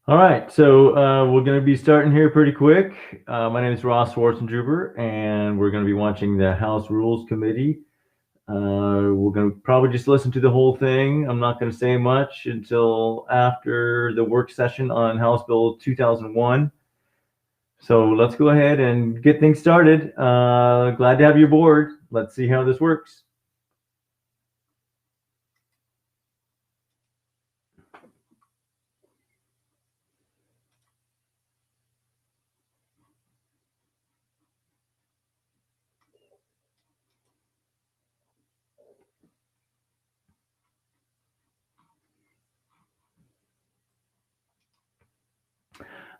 All right, so we're going to be starting here pretty quick. My name is Ross Schwarzenegger, and we're going to be watching the House Rules Committee. We're going to probably just listen to the whole thing. I'm not going to say much until after the work session on House Bill 2001. So let's go ahead and get things started. Glad to have you aboard. Let's see how this works.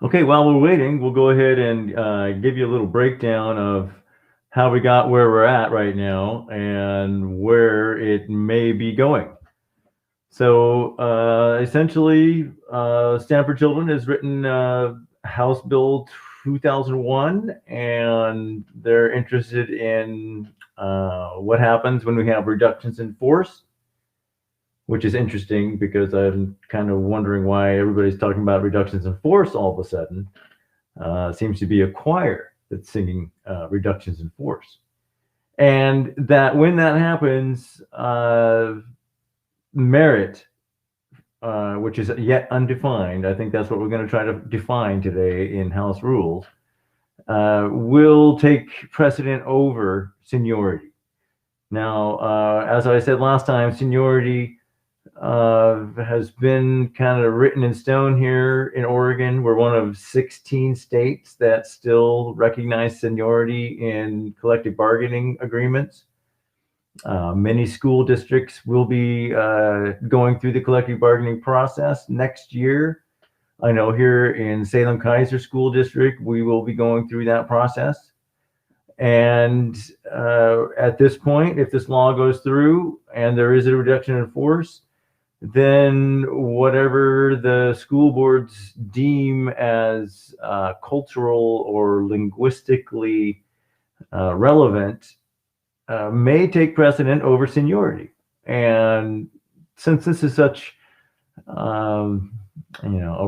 Okay, while we're waiting, we'll go ahead and give you a little breakdown of how we got where we're at right now and where it may be going. So essentially, Stand for Children has written House Bill 2001, and they're interested in what happens when we have reductions in force, which is interesting because I'm kind of wondering why everybody's talking about reductions in force all of a sudden. Seems to be a choir that's singing reductions in force. And that when that happens, merit, which is yet undefined, I think that's what we're going to try to define today in House rules, will take precedent over seniority. Now, as I said last time, seniority has been kind of written in stone here in Oregon. We're one of 16 states that still recognize seniority in collective bargaining agreements. Many school districts will be going through the collective bargaining process next year. I know here in Salem Kaiser School District, we will be going through that process. And at this point, if this law goes through and there is a reduction in force, then whatever the school boards deem as cultural or linguistically relevant may take precedent over seniority. And since this is such, a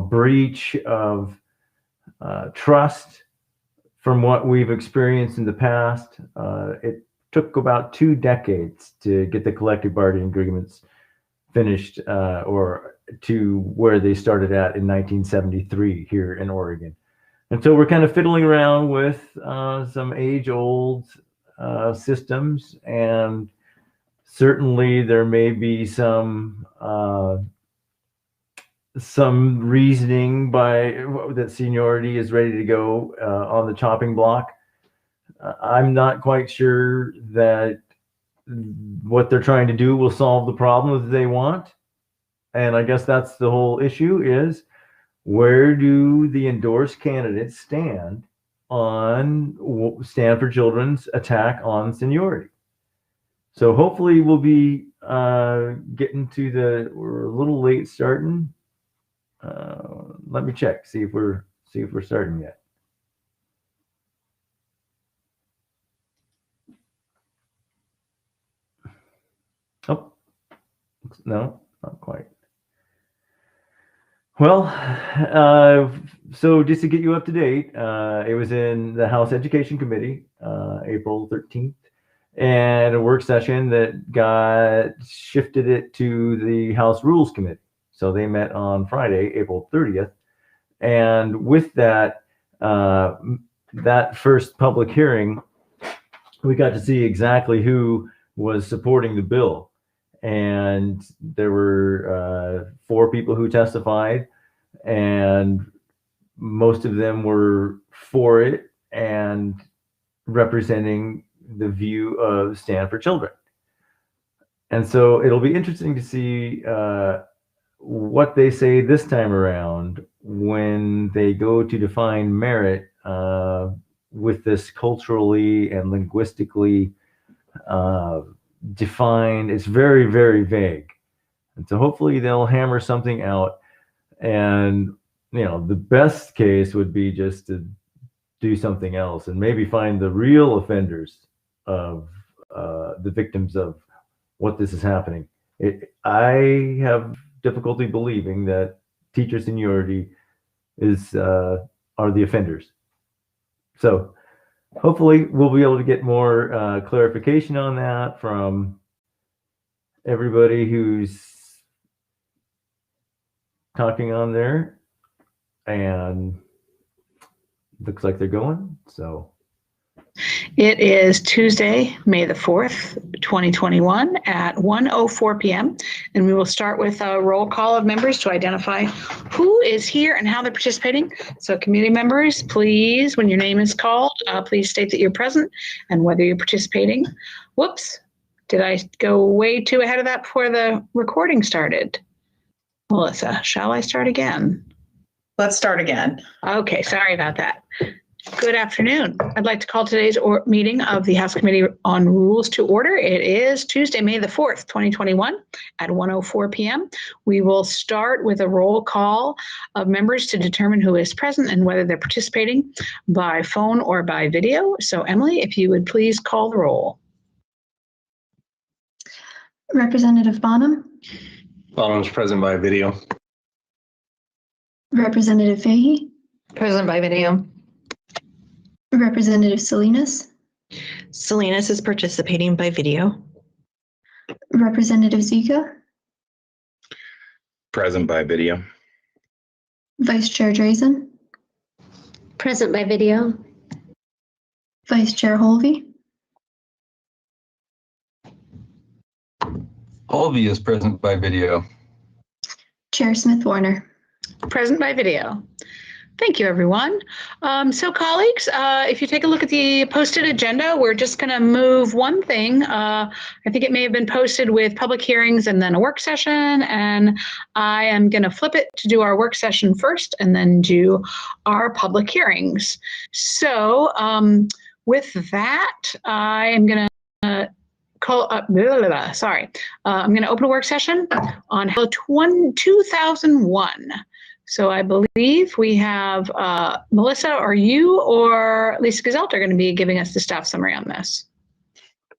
breach of trust from what we've experienced in the past, it took about 2 decades to get the collective bargaining agreements finished or to where they started at in 1973 here in Oregon. And so we're kind of fiddling around with some age-old systems, and certainly there may be some reasoning by that seniority is ready to go on the chopping block. I'm not quite sure that what they're trying to do will solve the problem that they want. And I guess that's the whole issue is where do the endorsed candidates stand on Stand for Children's attack on seniority? So hopefully we'll be getting to we're a little late starting. Let me check, see if we're starting yet. Oh, no, not quite. Well, so just to get you up to date, it was in the House Education Committee, April 13th, and a work session that got shifted it to the House Rules Committee. So they met on Friday, April 30th. And with that, that first public hearing, we got to see exactly who was supporting the bill. And there were 4 people who testified, and most of them were for it and representing the view of Stand for Children. And so it'll be interesting to see what they say this time around when they go to define merit with this culturally and linguistically defined. It's very, very vague. And so hopefully they'll hammer something out. And, the best case would be just to do something else and maybe find the real offenders of the victims of what this is happening. I have difficulty believing that teacher seniority are the offenders. So hopefully we'll be able to get more clarification on that from everybody who's talking on there, and looks like they're going. So it is Tuesday, May the 4th, 2021 at 1:04 p.m. And we will start with a roll call of members to identify who is here and how they're participating. So community members, please, when your name is called, please state that you're present and whether you're participating. Whoops, did I go way too ahead of that before the recording started? Melissa, shall I start again? Let's start again. Okay, sorry about that. Good afternoon. I'd like to call today's meeting of the House Committee on Rules to order. It is Tuesday, May the 4th, 2021 at 1:04 p.m. We will start with a roll call of members to determine who is present and whether they're participating by phone or by video. So Emily, if you would please call the roll. Representative Bonham. Bonham's present by video. Representative Fahey. Present by video. Representative Salinas. Salinas is participating by video. Representative Zika. Present by video. Vice Chair Drazen. Present by video. Vice Chair Holvey. Holvey is present by video. Chair Smith Warner. Present by video. Thank you, everyone. So colleagues, if you take a look at the posted agenda, we're just going to move one thing. I think it may have been posted with public hearings and then a work session, and I am going to flip it to do our work session first and then do our public hearings. So with that, I am going to I'm going to open a work session on 2001. So I believe we have Melissa, or you or Lisa Gazelt are going to be giving us the staff summary on this.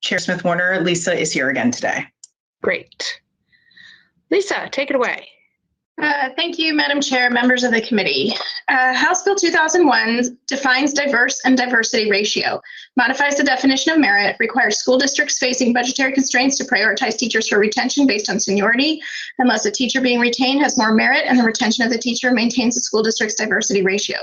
Chair Smith Warner, Lisa is here again today. Great. Lisa, take it away. Thank you, Madam Chair, members of the committee. House Bill 2001 defines diverse and diversity ratio, modifies the definition of merit, requires school districts facing budgetary constraints to prioritize teachers for retention based on seniority, unless a teacher being retained has more merit and the retention of the teacher maintains the school district's diversity ratio,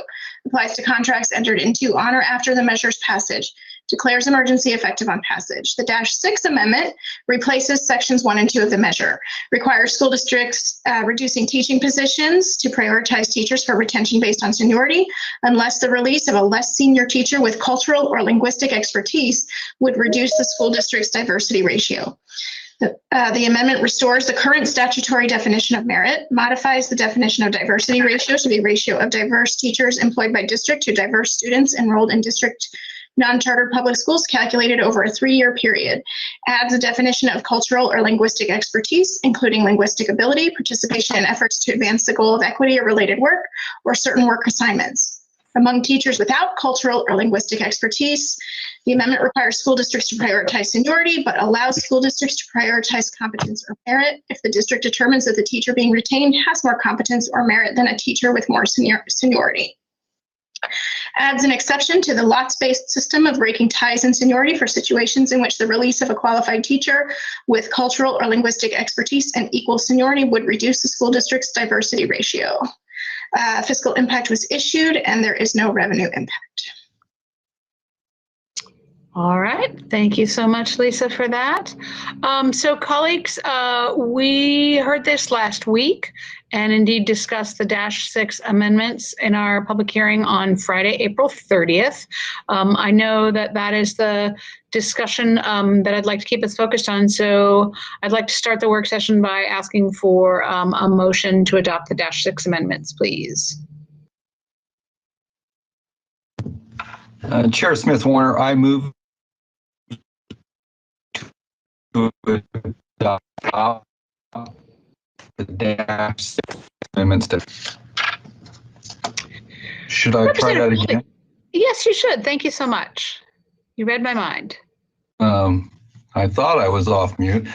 applies to contracts entered into on or after the measure's passage, declares emergency effective on passage. The -6 amendment replaces sections 1 and 2 of the measure, requires school districts reducing teaching positions to prioritize teachers for retention based on seniority, unless the release of a less senior teacher with cultural or linguistic expertise would reduce the school district's diversity ratio. The amendment restores the current statutory definition of merit, modifies the definition of diversity ratio to be ratio of diverse teachers employed by district to diverse students enrolled in district non-chartered public schools calculated over a 3-year period, adds a definition of cultural or linguistic expertise, including linguistic ability, participation in efforts to advance the goal of equity or related work, or certain work assignments. Among teachers without cultural or linguistic expertise, the amendment requires school districts to prioritize seniority, but allows school districts to prioritize competence or merit if the district determines that the teacher being retained has more competence or merit than a teacher with more seniority. Adds an exception to the lots-based system of breaking ties in seniority for situations in which the release of a qualified teacher with cultural or linguistic expertise and equal seniority would reduce the school district's diversity ratio. Fiscal impact was issued and there is no revenue impact. All right. Thank you so much, Lisa, for that. So colleagues, we heard this last week and indeed discussed the -6 amendments in our public hearing on Friday, April 30th. I know that that is the discussion that I'd like to keep us focused on. So I'd like to start the work session by asking for a motion to adopt the -6 amendments, please. Chair Smith Warner, I move to adopt the -6 amendments. Should I try that again? Yes, you should. Thank you so much. You read my mind. I thought I was off mute.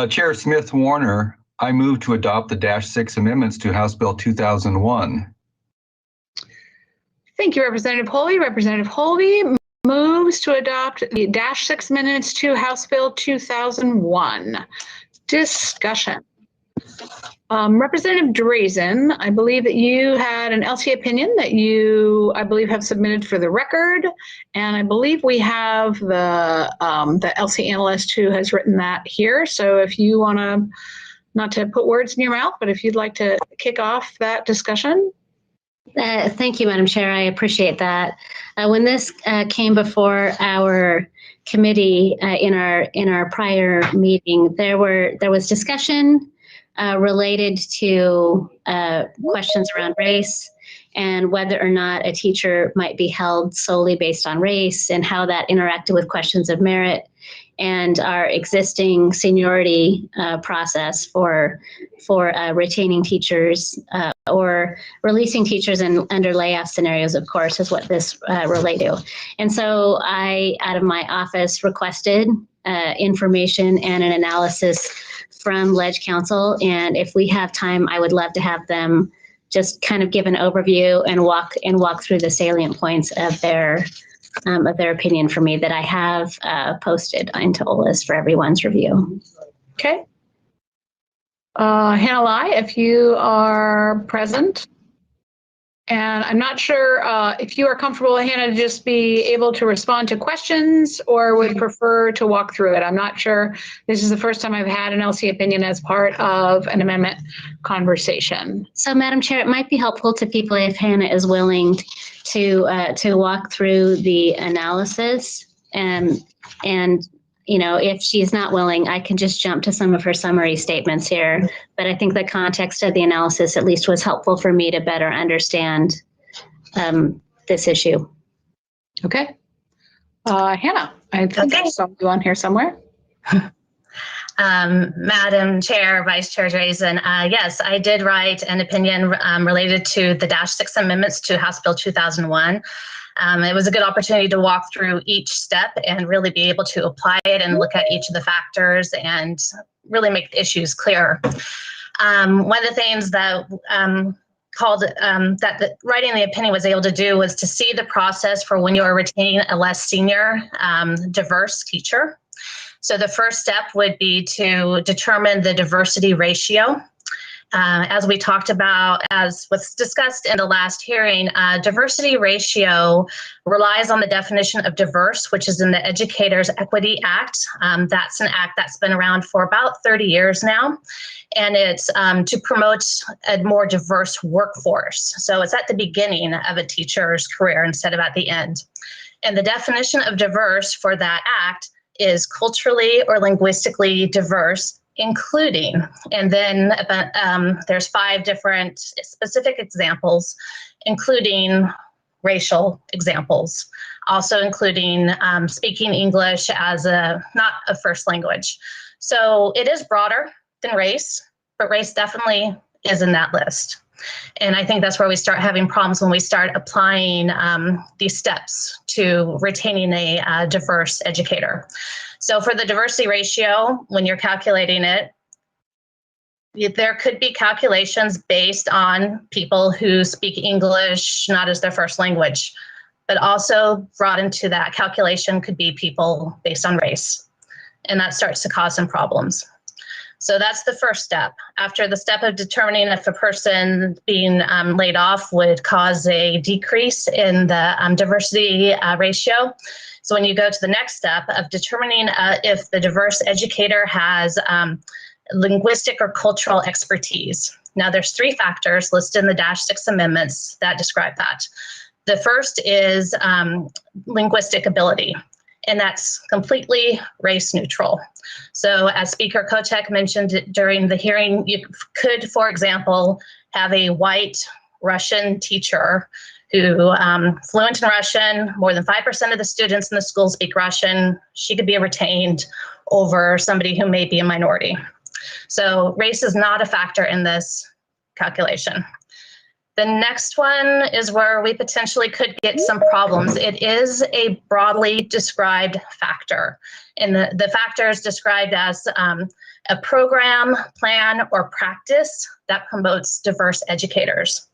Chair Smith Warner, I move to adopt the -6 amendments to House Bill 2001. Thank you, Representative Holvey. Representative Holvey moves to adopt the -6 minutes to House Bill 2001. Discussion. Representative Drazen, I believe that you had an LC opinion that you, I believe, have submitted for the record, and I believe we have the LC analyst who has written that here. So if you want to, not to put words in your mouth, but if you'd like to kick off that discussion. Thank you, Madam Chair. I appreciate that. When this came before our committee in our prior meeting, there was discussion related to questions around race and whether or not a teacher might be held solely based on race and how that interacted with questions of merit and our existing seniority process for retaining teachers or releasing teachers under layoff scenarios, of course, is what this relate to. And so I, out of my office, requested information and an analysis from Leg Counsel. And if we have time, I would love to have them just kind of give an overview and walk through the salient points of their opinion for me that I have posted into OLIS for everyone's review. Okay. Hannah Lai, if you are present. And I'm not sure if you are comfortable, Hannah, to just be able to respond to questions or would prefer to walk through it. I'm not sure. This is the first time I've had an LC opinion as part of an amendment conversation. So, Madam Chair, it might be helpful to people if Hannah is willing to walk through the analysis and you know, if she's not willing, I can just jump to some of her summary statements here. But I think the context of the analysis at least was helpful for me to better understand this issue. Okay. Hannah, I think I saw you on here somewhere. Madam Chair, Vice Chair Drazen, yes, I did write an opinion related to the -6 amendments to House Bill 2001. It was a good opportunity to walk through each step and really be able to apply it and look at each of the factors and really make the issues clearer. One of the things that writing the opinion was able to do was to see the process for when you are retaining a less senior, diverse teacher. So the first step would be to determine the diversity ratio. As we talked about, as was discussed in the last hearing, diversity ratio relies on the definition of diverse, which is in the Educators Equity Act. That's an act that's been around for about 30 years now, and it's to promote a more diverse workforce. So it's at the beginning of a teacher's career instead of at the end. And the definition of diverse for that act is culturally or linguistically diverse, including, and then there's 5 different specific examples, including racial examples, also including speaking English as not a first language. So it is broader than race, but race definitely is in that list. And I think that's where we start having problems when we start applying these steps to retaining a diverse educator. So for the diversity ratio, when you're calculating it, there could be calculations based on people who speak English not as their first language, but also brought into that calculation could be people based on race. And that starts to cause some problems. So that's the first step. After the step of determining if a person being laid off would cause a decrease in the diversity ratio. So when you go to the next step of determining if the diverse educator has linguistic or cultural expertise. Now there's 3 factors listed in the -6 amendments that describe that. The first is linguistic ability, and that's completely race neutral. So as Speaker Kotek mentioned during the hearing, you could, for example, have a white Russian teacher who fluent in Russian, more than 5% of the students in the school speak Russian. She could be retained over somebody who may be a minority. So race is not a factor in this calculation. The next one is where we potentially could get some problems. It is a broadly described factor. And the factor is described as a program, plan, or practice that promotes diverse educators.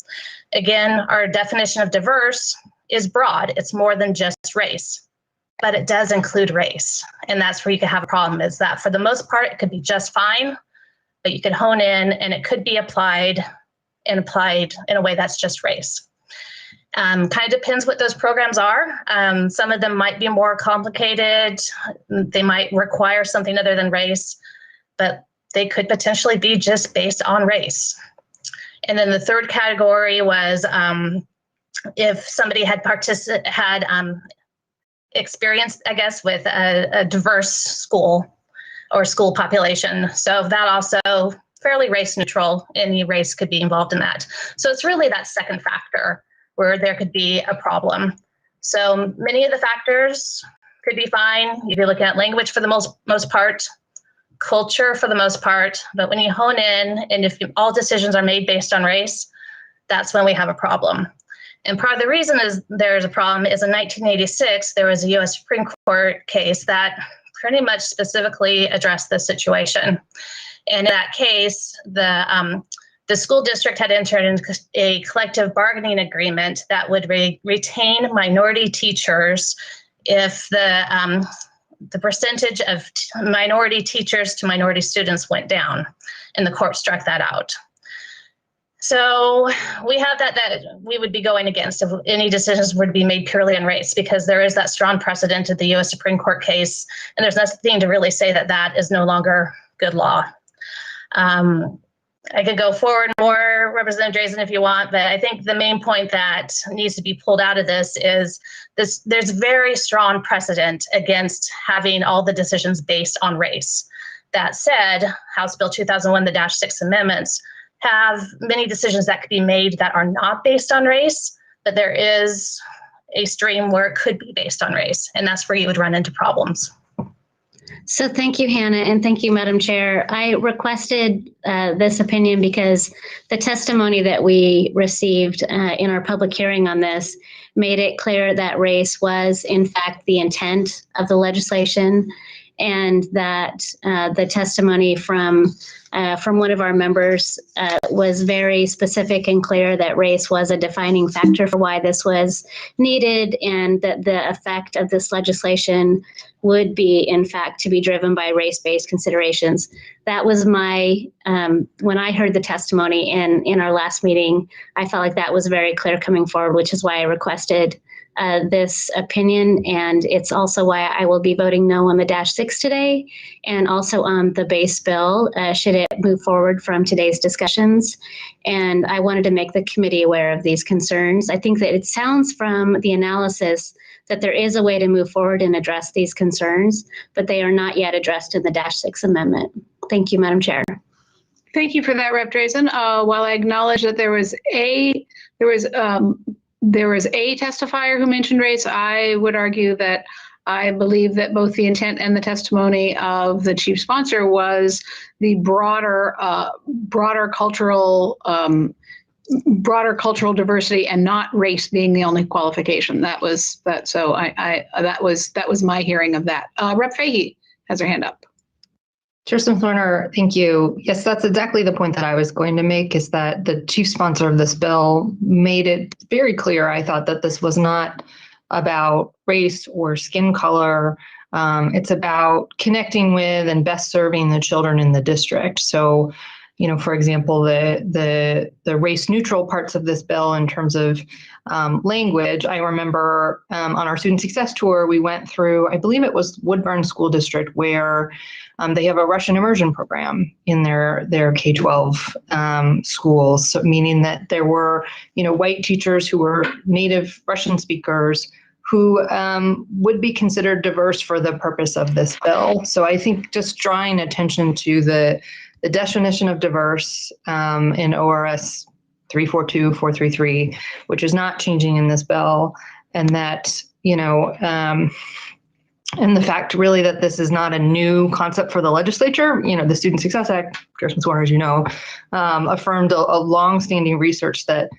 Again, our definition of diverse is broad. It's more than just race, but it does include race. And that's where you could have a problem, is that for the most part, it could be just fine, but you could hone in and it could be applied in a way that's just race. Kind of depends what those programs are. Some of them might be more complicated. They might require something other than race, but they could potentially be just based on race. And then the third category was if somebody had experience, I guess, with a diverse school or school population. So that also fairly race neutral, any race could be involved in that. So it's really that second factor where there could be a problem. So many of the factors could be fine. You'd be looking at language for the most part, culture for the most part, but when you hone in and if all decisions are made based on race, that's when we have a problem. And part of the reason is there's a problem is in 1986, there was a US Supreme Court case that pretty much specifically addressed this situation. And in that case, the school district had entered into a collective bargaining agreement that would retain minority teachers if the percentage of minority teachers to minority students went down, and the court struck that out. So we have that we would be going against if any decisions were to be made purely on race, because there is that strong precedent of the US Supreme Court case, and there's nothing to really say that that is no longer good law. I could go forward more, Representative Drazen, if you want, but I think the main point that needs to be pulled out of this is there's very strong precedent against having all the decisions based on race. That said, House Bill 2001, the -6 amendments, have many decisions that could be made that are not based on race, but there is a stream where it could be based on race, and that's where you would run into problems. So thank you, Hannah, and thank you, Madam Chair. I requested this opinion because the testimony that we received in our public hearing on this made it clear that race was, in fact, the intent of the legislation, and that the testimony from one of our members was very specific and clear that race was a defining factor for why this was needed, and that the effect of this legislation would be, in fact, to be driven by race-based considerations. That was my, when I heard the testimony in our last meeting, I felt like that was very clear coming forward, which is why I requested this opinion. And it's also why I will be voting no on the -6 today, and also on the base bill, should it move forward from today's discussions. And I wanted to make the committee aware of these concerns. I think that it sounds from the analysis that there is a way to move forward and address these concerns, but they are not yet addressed in the -6 amendment. Thank you, Madam Chair. Thank you for that, Rep. Drazen. While I acknowledge that there was a testifier who mentioned race, I would argue that I believe that both the intent and the testimony of the chief sponsor was the broader cultural diversity, and not race being the only qualification. That was that. So that was my hearing of that. Rep. Fahey has her hand up. Chair Smith-Warner, thank you. Yes, that's exactly the point that I was going to make, is that the chief sponsor of this bill made it very clear, I thought, that this was not about race or skin color. It's about connecting with and best serving the children in the district. So, you know, for example, the race neutral parts of this bill in terms of language, I remember on our student success tour, we went through, I believe it was Woodburn School District, where they have a Russian immersion program in their K-12 schools, so meaning that there were, you know, white teachers who were native Russian speakers who would be considered diverse for the purpose of this bill. So I think just drawing attention to the definition of diverse in ORS 342-433, which is not changing in this bill, and that, you know, and the fact really that this is not a new concept for the legislature. You know, the Student Success Act, Chair Smith-Warner, as you know, affirmed a long-standing research that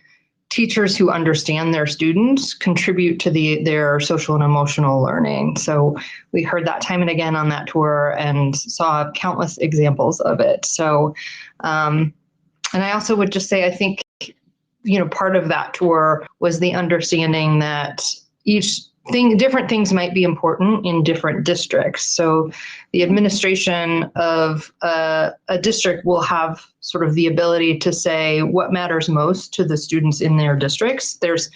teachers who understand their students contribute to their social and emotional learning. So we heard that time and again on that tour and saw countless examples of it. So, and I also would just say, I think part of that tour was the understanding that different things might be important in different districts. So the administration of a district will have sort of the ability to say what matters most to the students in their districts. There's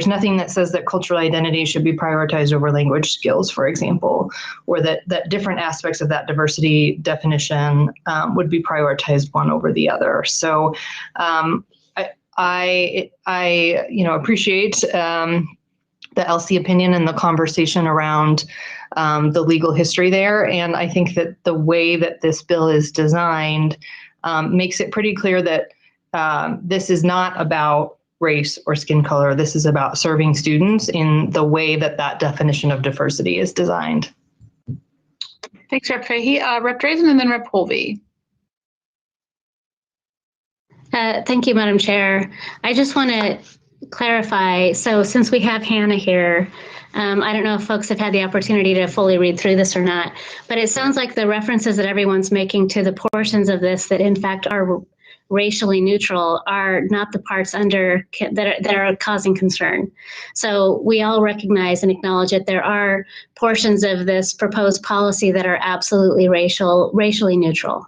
nothing that says that cultural identity should be prioritized over language skills, for example, or that different aspects of that diversity definition would be prioritized one over the other. So I appreciate the LC opinion and the conversation around the legal history there. And I think that the way that this bill is designed makes it pretty clear that this is not about race or skin color. This is about serving students in the way that that definition of diversity is designed. Thanks, Rep. Fahey. Rep. Drazen and then Rep. Holvey. Thank you, Madam Chair. I just want to clarify. So since we have Hannah here, I don't know if folks have had the opportunity to fully read through this or not, but it sounds like the references that everyone's making to the portions of this that in fact are racially neutral are not the parts that are causing concern. So we all recognize and acknowledge that there are portions of this proposed policy that are absolutely racially neutral.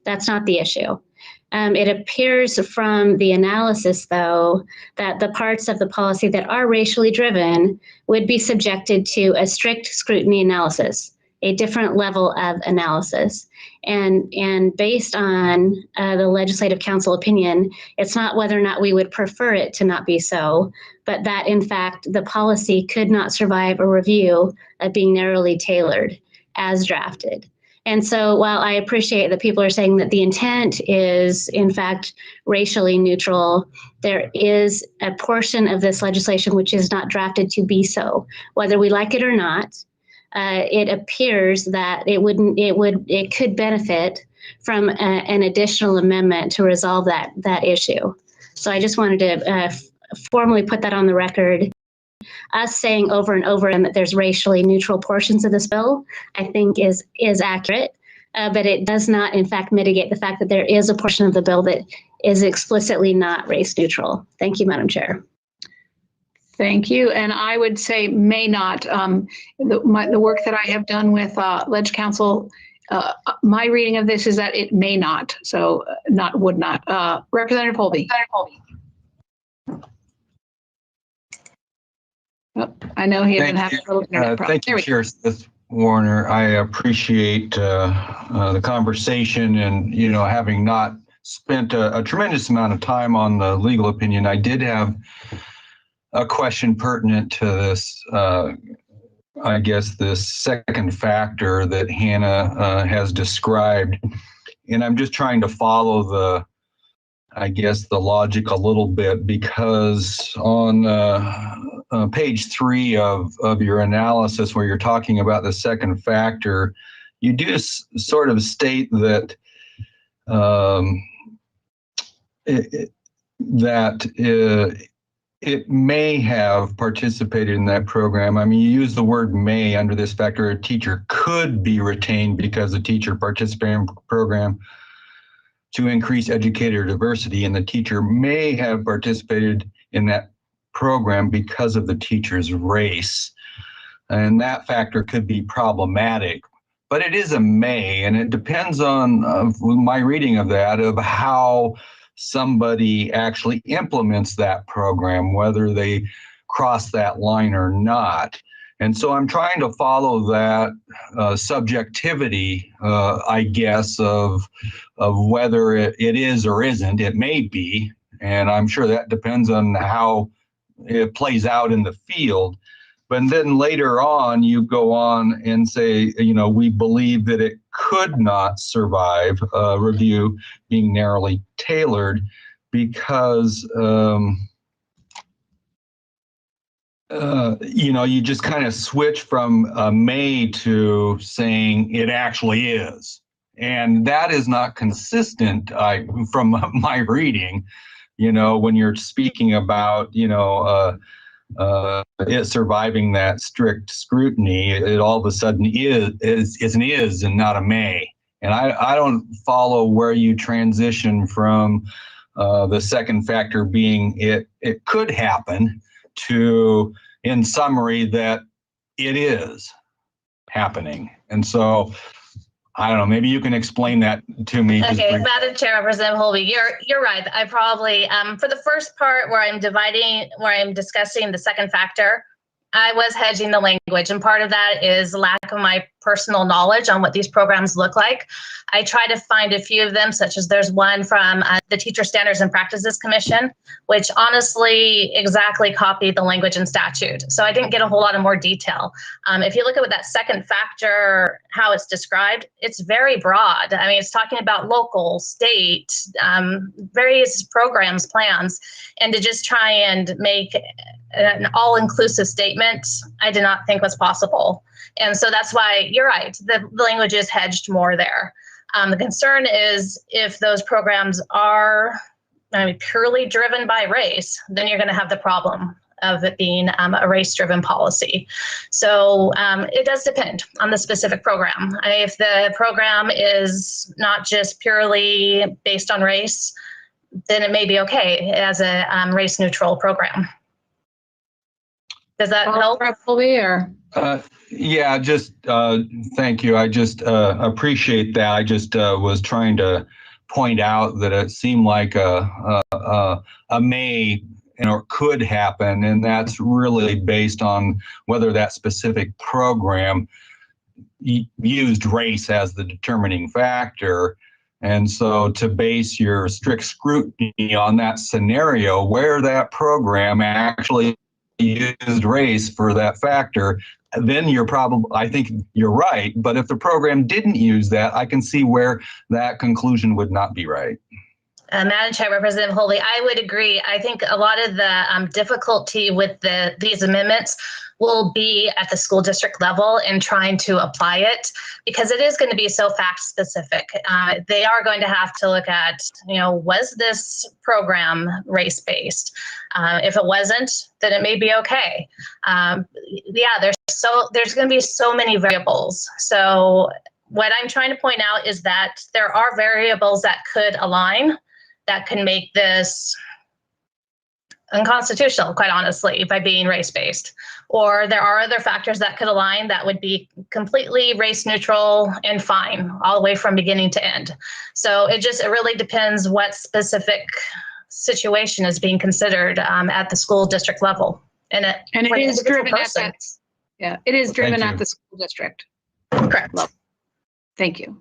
That's not the issue. It appears from the analysis, though, that the parts of the policy that are racially driven would be subjected to a strict scrutiny analysis, a different level of analysis. And based on the Legislative Counsel opinion, it's not whether or not we would prefer it to not be so, but that in fact the policy could not survive a review of being narrowly tailored as drafted. And so while I appreciate that people are saying that the intent is in fact racially neutral, there is a portion of this legislation which is not drafted to be so. Whether we like it or not, it appears that it could benefit from an additional amendment to resolve that issue. So I just wanted to formally put that on the record. Us saying over and over again that there's racially neutral portions of this bill, I think is accurate, but it does not in fact mitigate the fact that there is a portion of the bill that is explicitly not race neutral. Thank you, Madam Chair. Thank you. And I would say may not. The work that I have done with Leg Counsel, my reading of this is that it may not, so not would not. Representative Holvey. Oh, I know he didn't have a little internet problem. Thank you, Chair Smith Warner. I appreciate the conversation and, having not spent a tremendous amount of time on the legal opinion, I did have a question pertinent to this, I guess, this second factor that Hannah has described. And I'm just trying to follow the logic a little bit, because on page 3 of your analysis, where you're talking about the second factor, you do sort of state that it may have participated in that program. I mean, you use the word may under this factor. A teacher could be retained because the teacher participated in the program to increase educator diversity, and the teacher may have participated in that program because of the teacher's race. And that factor could be problematic, but it is a may, and it depends on my reading of that, of how somebody actually implements that program, whether they cross that line or not. And so I'm trying to follow that subjectivity, I guess, of whether it is or isn't. It may be, and I'm sure that depends on how it plays out in the field. But then later on, you go on and say, we believe that it could not survive review being narrowly tailored because you just kind of switch from may to saying it actually is. And that is not consistent from my reading, when you're speaking about, it surviving that strict scrutiny, it all of a sudden is an is and not a may. And I don't follow where you transition from The second factor being it could happen, to, in summary, that it is happening. And so, I don't know, maybe you can explain that to me. Okay, Madam Chair, Representative Holby, you're right. I probably, for the first part where I'm discussing the second factor, I was hedging the language, and part of that is lack of my personal knowledge on what these programs look like. I try to find a few of them, such as there's one from the Teacher Standards and Practices Commission, which honestly exactly copied the language in statute. So I didn't get a whole lot of more detail. If you look at what that second factor, how it's described, it's very broad. I mean, it's talking about local, state, various programs, plans, and to just try and make an all-inclusive statement, I did not think was possible. And so that's why you're right, the language is hedged more there. The concern is if those programs are purely driven by race, then you're going to have the problem of it being a race-driven policy. So it does depend on the specific program. If the program is not just purely based on race, then it may be okay as a race-neutral program. Does that help? Yeah, just thank you. I just appreciate that. I just was trying to point out that it seemed like a may could happen, and that's really based on whether that specific program used race as the determining factor. And so to base your strict scrutiny on that scenario where that program actually used race for that factor, then you're probably, I think you're right. But if the program didn't use that, I can see where that conclusion would not be right. Madam Chair, Representative Holby, I would agree. I think a lot of the difficulty with these amendments will be at the school district level in trying to apply it, because it is going to be so fact specific. They are going to have to look at, was this program race based? If it wasn't, then it may be okay. There's going to be so many variables. So what I'm trying to point out is that there are variables that could align, that can make this unconstitutional, quite honestly, by being race-based. Or there are other factors that could align that would be completely race-neutral and fine, all the way from beginning to end. So it really depends what specific situation is being considered at the school district level. And it is driven at that. Yeah, it is driven at the school district. Correct. Level. Thank you.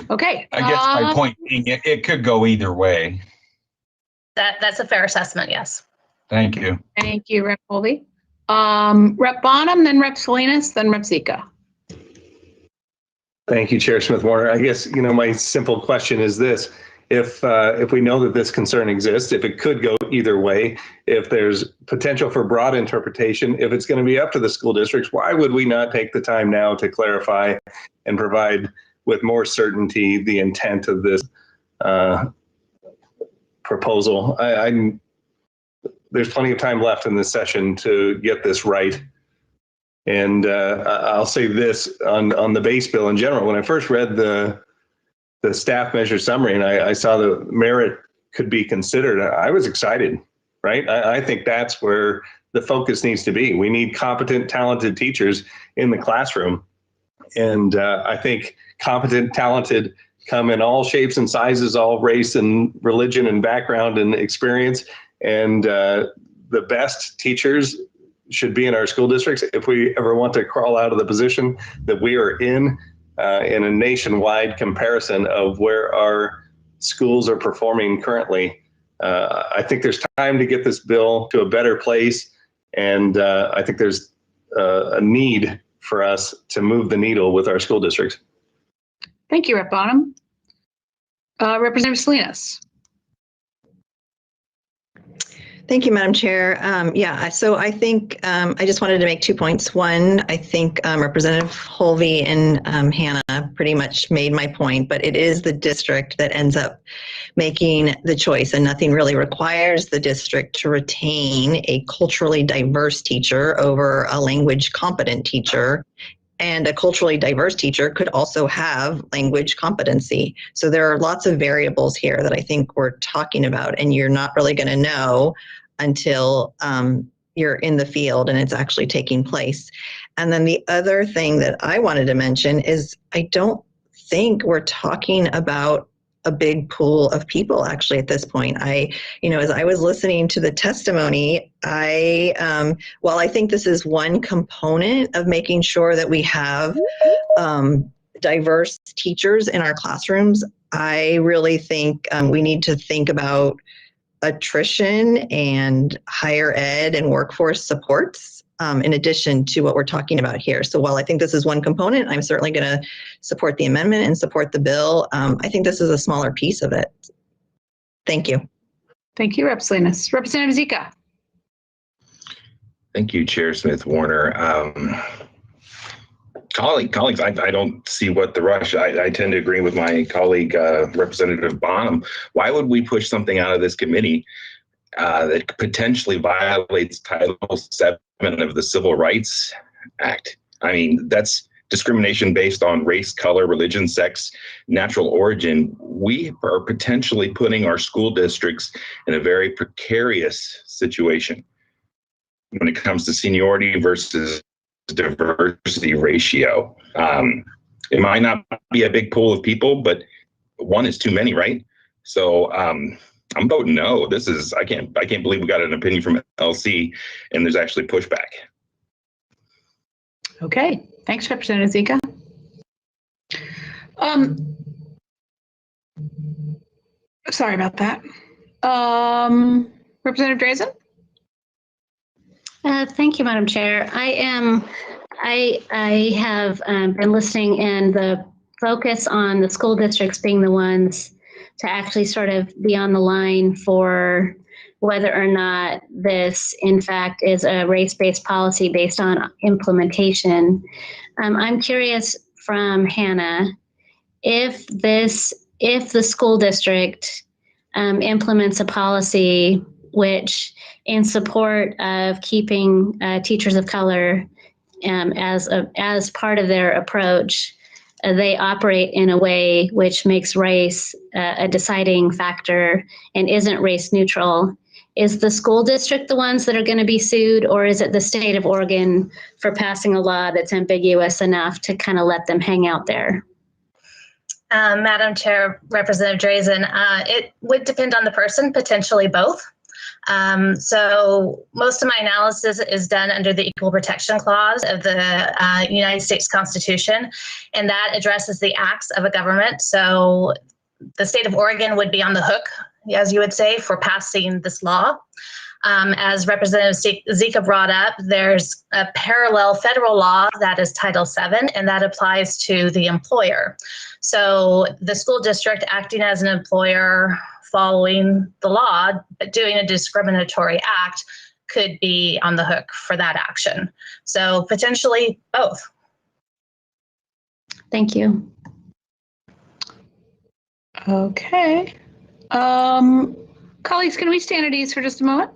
Okay. I guess my point being, it could go either way. That's a fair assessment, yes. Thank you. Thank you, Rep. Holby. Rep. Bonham, then Rep. Salinas, then Rep. Zika. Thank you, Chair Smith Warner. I guess, my simple question is this. If we know that this concern exists, if it could go either way, if there's potential for broad interpretation, if it's going to be up to the school districts, why would we not take the time now to clarify and provide with more certainty the intent of this proposal? There's plenty of time left in this session to get this right. And I'll say this on the base bill in general. When I first read the staff measure summary and I saw the merit could be considered, I was excited, right? I think that's where the focus needs to be. We need competent, talented teachers in the classroom. And I think competent, talented come in all shapes and sizes, all race and religion and background and experience. And the best teachers should be in our school districts if we ever want to crawl out of the position that we are in a nationwide comparison of where our schools are performing currently. I think there's time to get this bill to a better place. And I think there's a need for us to move the needle with our school districts. Thank you, Rep. Bonham. Representative Salinas. Thank you, Madam Chair. So I think I just wanted to make 2 points. One, I think Representative Holby and Hannah pretty much made my point, but it is the district that ends up making the choice, and nothing really requires the district to retain a culturally diverse teacher over a language competent teacher And a culturally diverse teacher could also have language competency. So there are lots of variables here that I think we're talking about, and you're not really going to know until you're in the field and it's actually taking place. And then the other thing that I wanted to mention is I don't think we're talking about a big pool of people actually at this point. As I was listening to the testimony, while I think this is one component of making sure that we have diverse teachers in our classrooms, I really think we need to think about attrition and higher ed and workforce supports in addition to what we're talking about here. So while I think this is one component, I'm certainly going to support the amendment and support the bill. I think this is a smaller piece of it. Thank you. Thank you, Rep. Salinas. Representative Zika. Thank you, Chair Smith Warner. Colleagues, I don't see what the rush. I tend to agree with my colleague, Representative Bonham. Why would we push something out of this committee that potentially violates Title VII of the Civil Rights Act? I mean, that's discrimination based on race, color, religion, sex, natural origin. We are potentially putting our school districts in a very precarious situation when it comes to seniority versus diversity ratio. It might not be a big pool of people, but one is too many, right? So I'm voting no. I can't believe we got an opinion from LC and there's actually pushback. Okay, thanks, Representative Zika. Sorry about that. Representative Drazen? Thank you, Madam Chair. I have been listening, and the focus on the school districts being the ones to actually sort of be on the line for whether or not this, in fact, is a race-based policy based on implementation. I'm curious from Hannah, if the school district implements a policy which, in support of keeping teachers of color as part of their approach, they operate in a way which makes race a deciding factor and isn't race neutral. Is the school district the ones that are going to be sued, or is it the state of Oregon for passing a law that's ambiguous enough to kind of let them hang out there? Madam Chair, Representative Drazen, it would depend on the person, potentially both. So most of my analysis is done under the Equal Protection Clause of the United States Constitution, and that addresses the acts of a government. So the state of Oregon would be on the hook, as you would say, for passing this law. As Representative Zika brought up, there's a parallel federal law that is Title VII, and that applies to the employer. So the school district acting as an employer following the law, but doing a discriminatory act could be on the hook for that action. So potentially both. Thank you. Okay. Colleagues, can we stand at ease for just a moment?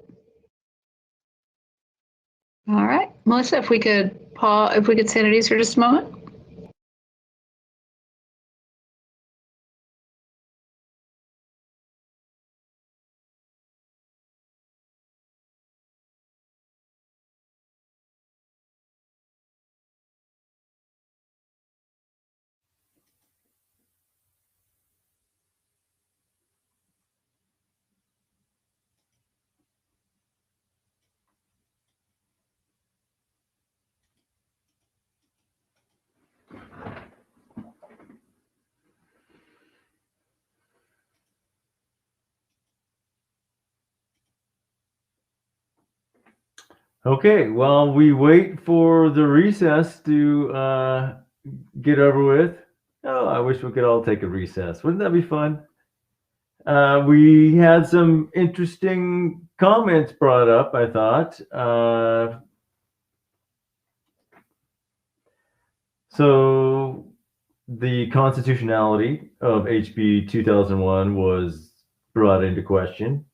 All right, Melissa, if we could stand at ease for just a moment. Okay, while we wait for the recess to get over with. Oh, I wish we could all take a recess. Wouldn't that be fun? We had some interesting comments brought up, I thought. So the constitutionality of HB 2001 was brought into question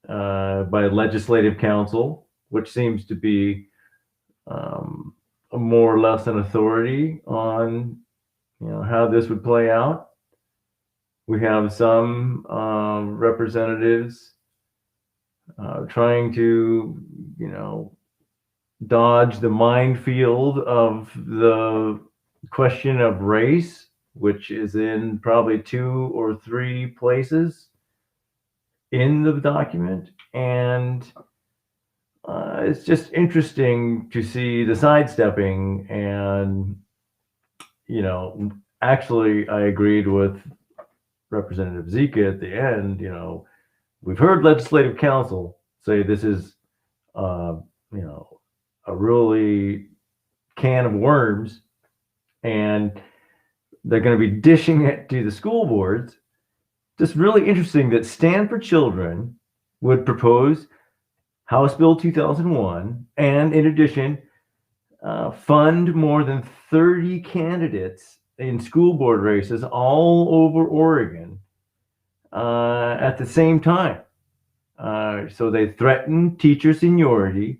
by Legislative Counsel, which seems to be a more or less an authority on, how this would play out. We have some representatives trying to, dodge the minefield of the question of race, which is in probably 2 or 3 places in the document. And it's just interesting to see the sidestepping. And, actually, I agreed with Representative Zika at the end. We've heard Legislative Counsel say this is, a really can of worms, and they're going to be dishing it to the school boards. Just really interesting that Stand for Children would propose House Bill 2001, and in addition, fund more than 30 candidates in school board races all over Oregon at the same time. So they threaten teacher seniority,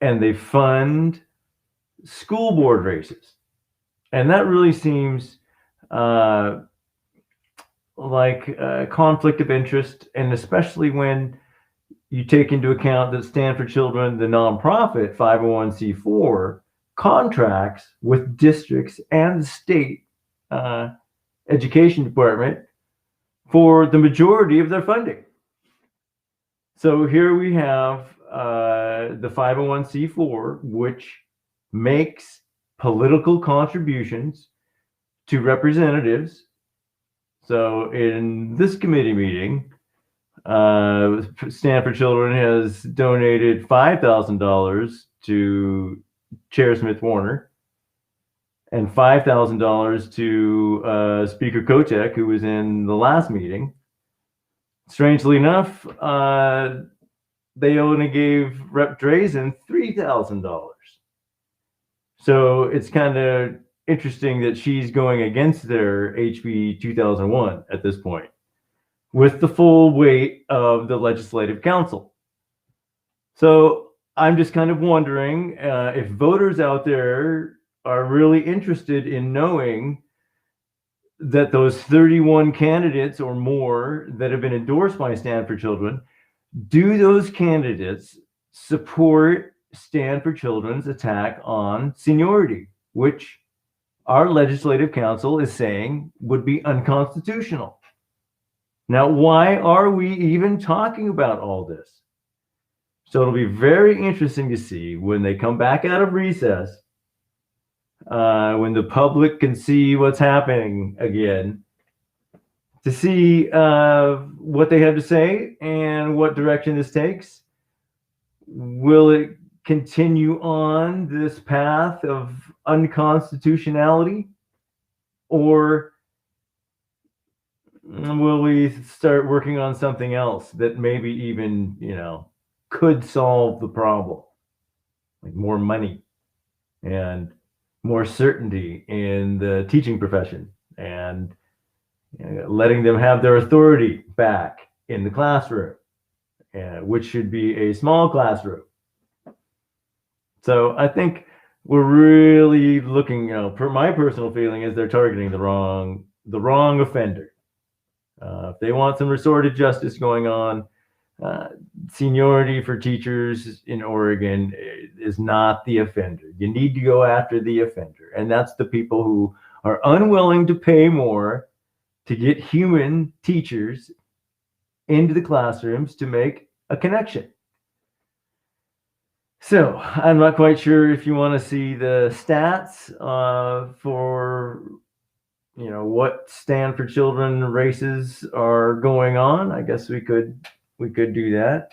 and they fund school board races. And that really seems like a conflict of interest, and especially when you take into account that Stand for Children, the nonprofit 501c4, contracts with districts and the state education department for the majority of their funding. So here we have the 501c4, which makes political contributions to representatives. So in this committee meeting, Stand for Children has donated $5,000 to Chair Smith Warner and $5,000 to Speaker Kotek, who was in the last meeting. Strangely enough, they only gave Rep. Drazen $3,000. So it's kind of interesting that she's going against their HB 2001 at this point, with the full weight of the Legislative Counsel. So I'm just kind of wondering if voters out there are really interested in knowing that those 31 candidates or more that have been endorsed by Stand for Children, do those candidates support Stand for Children's attack on seniority, which our Legislative Counsel is saying would be unconstitutional? Now, why are we even talking about all this? So it'll be very interesting to see when they come back out of recess, when the public can see what's happening again, to see what they have to say and what direction this takes. Will it continue on this path of unconstitutionality, or will we start working on something else that maybe even, could solve the problem, like more money and more certainty in the teaching profession, and letting them have their authority back in the classroom, which should be a small classroom. So I think we're really looking, my personal feeling is they're targeting the wrong offender. If they want some restorative justice going on, seniority for teachers in Oregon is not the offender. You need to go after the offender. And that's the people who are unwilling to pay more to get human teachers into the classrooms to make a connection. So I'm not quite sure if you want to see the stats for what Stand for Children races are going on. I guess we could do that.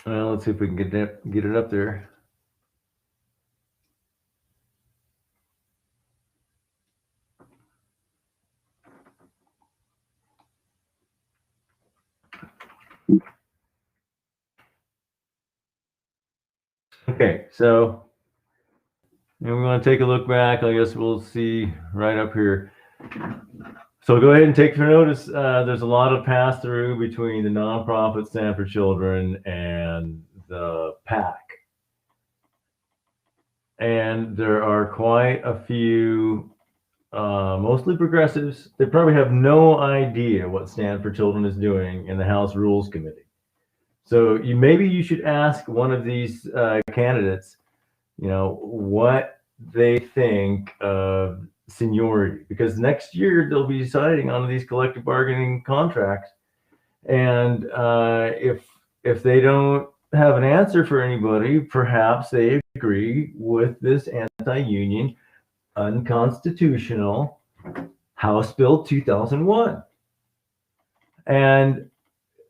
Well, let's see if we can get it up there. Okay, so we want to take a look back. I guess we'll see right up here. So go ahead and take your notice. There's a lot of pass through between the nonprofit Stand for Children and the PAC. And there are quite a few, mostly progressives. They probably have no idea what Stand for Children is doing in the House Rules Committee. So maybe you should ask one of these candidates, what they think of seniority, because next year they'll be deciding on these collective bargaining contracts, and if they don't have an answer for anybody, perhaps they agree with this anti-union, unconstitutional House Bill 2001. And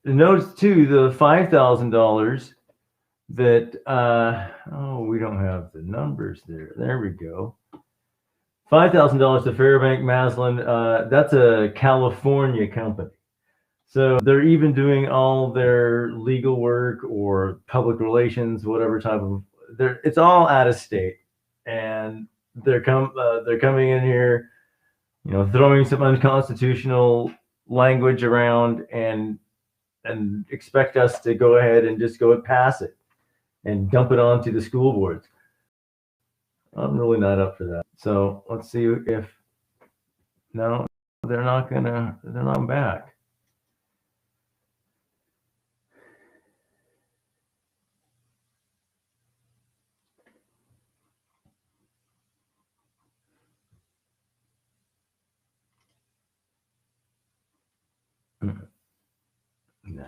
notice too, the $5,000 that we don't have the numbers there. There we go. $5,000 to Fairbank Maslin. That's a California company. So they're even doing all their legal work or public relations, whatever type of. It's all out of state, and they're coming in here, throwing some unconstitutional language around and expect us to go ahead and just go and pass it and dump it onto the school boards. I'm really not up for that. So let's see if, no, they're not back. No.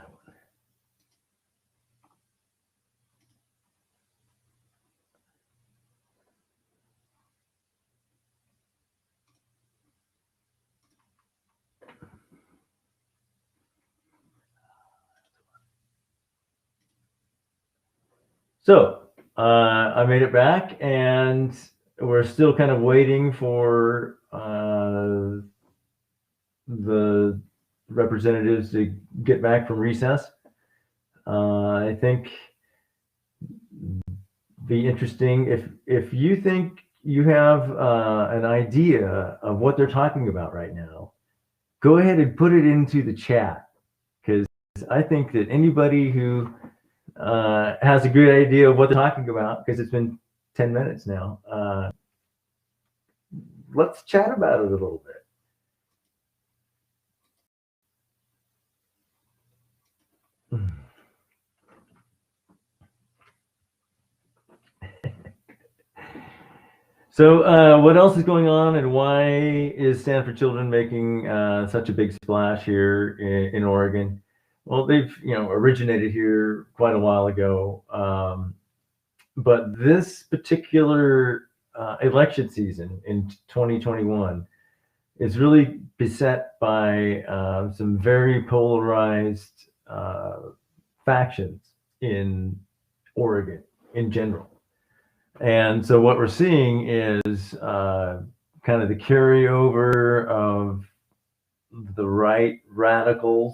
So I made it back, and we're still kind of waiting for the representatives to get back from recess. I think be interesting if you think you have an idea of what they're talking about right now, go ahead and put it into the chat, because I think that anybody who has a good idea of what they're talking about, because it's been 10 minutes now, let's chat about it a little bit. So what else is going on, and why is Stand for Children making such a big splash here in Oregon? Well, they've originated here quite a while ago, but this particular election season in 2021 is really beset by some very polarized factions in Oregon in general. And so what we're seeing is kind of the carryover of the right radicals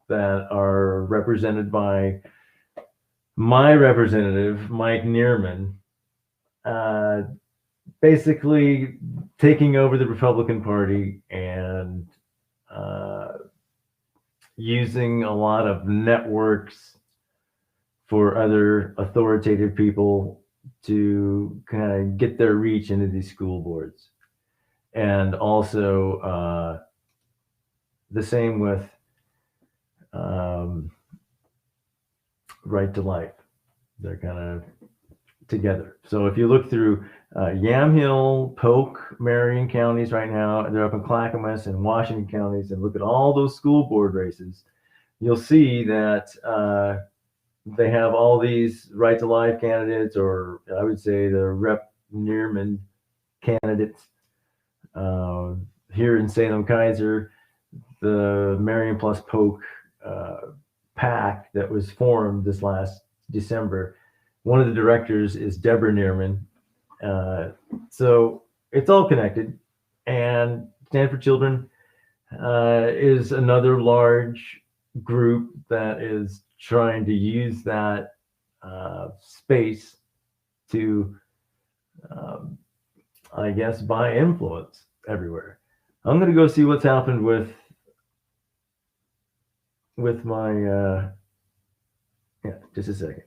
that are represented by my representative, Mike Neerman, basically taking over the Republican Party and using a lot of networks for other authoritative people to kind of get their reach into these school boards. And also the same with Right to Life. They're kind of together. So if you look through Yamhill, Polk, Marion counties right now, they're up in Clackamas and Washington counties, and look at all those school board races, you'll see that they have all these Right to Life candidates, or I would say the Rep. Neerman candidates. Here in Salem Kaiser, the Marion plus Polk PAC that was formed this last December. One of the directors is Deborah Neerman. So it's all connected. And Stand for Children is another large group that is trying to use that space to, I guess, buy influence everywhere. I'm going to go see what's happened with my, yeah, just a second.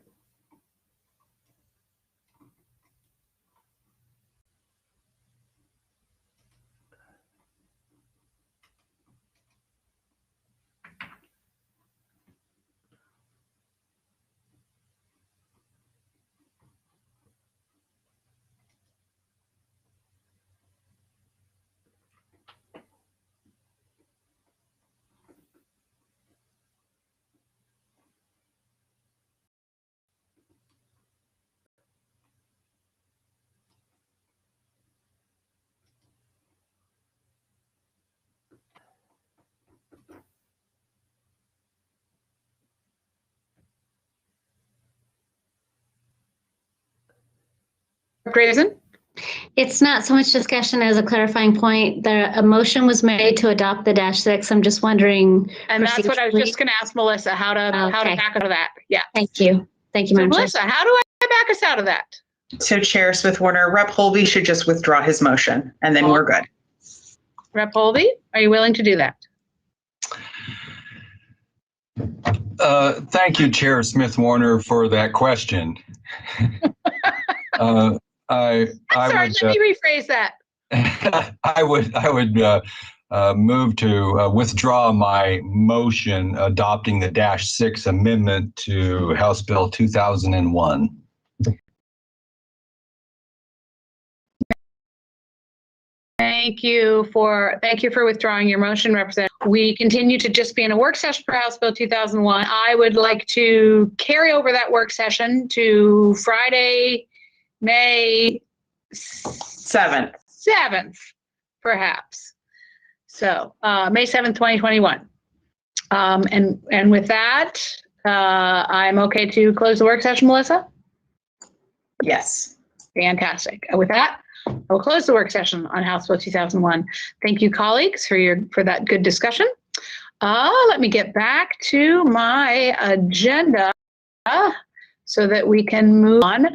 Grayson? It's not so much discussion as a clarifying point. A motion was made to adopt the -6. I'm just wondering. And that's what I was just going to ask Melissa, how to back out of that. Yeah. Thank you. Thank you, So Madam Chair. Melissa, how do I back us out of that? So Chair Smith Warner, Rep. Holvey should just withdraw his motion and then we're good. Rep. Holvey, are you willing to do that? Thank you, Chair Smith Warner, for that question. Sorry, let me rephrase that. I would move to withdraw my motion adopting the -6 amendment to House Bill 2001. Thank you for withdrawing your motion, Representative. We continue to just be in a work session for House Bill 2001. I would like to carry over that work session to Friday, May 7th, perhaps. So May 7th, 2021. And with that, I'm okay to close the work session, Melissa? Yes. Fantastic. With that, I will close the work session on House Bill 2001. Thank you, colleagues, for that good discussion. Let me get back to my agenda so that we can move on.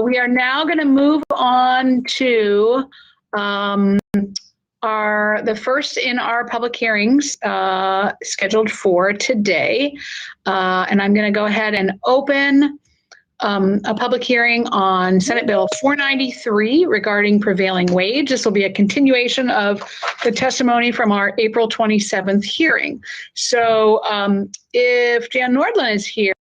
We are now going to move on to the first in our public hearings scheduled for today. And I'm going to go ahead and open a public hearing on Senate Bill 493 regarding prevailing wage. This will be a continuation of the testimony from our April 27th hearing. So if Jan Nordlund is here,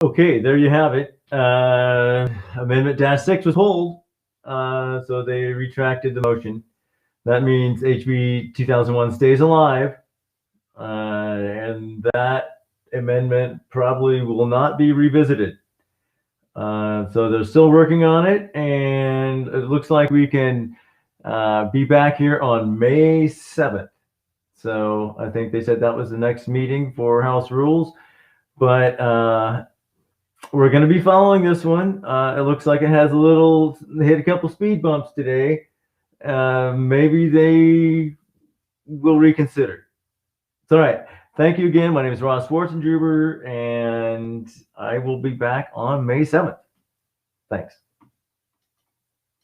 Okay, there you have it. Amendment -6 was hold, so they retracted the motion. That means HB 2001 stays alive, and that amendment probably will not be revisited. So they're still working on it, and it looks like we can be back here on May 7th. So I think they said that was the next meeting for House Rules, but we're going to be following this one. It looks like it has hit a couple speed bumps today. Maybe they will reconsider. It's all right. Thank you again. My name is Ross Schwartzendruber, and I will be back on May 7th. Thanks.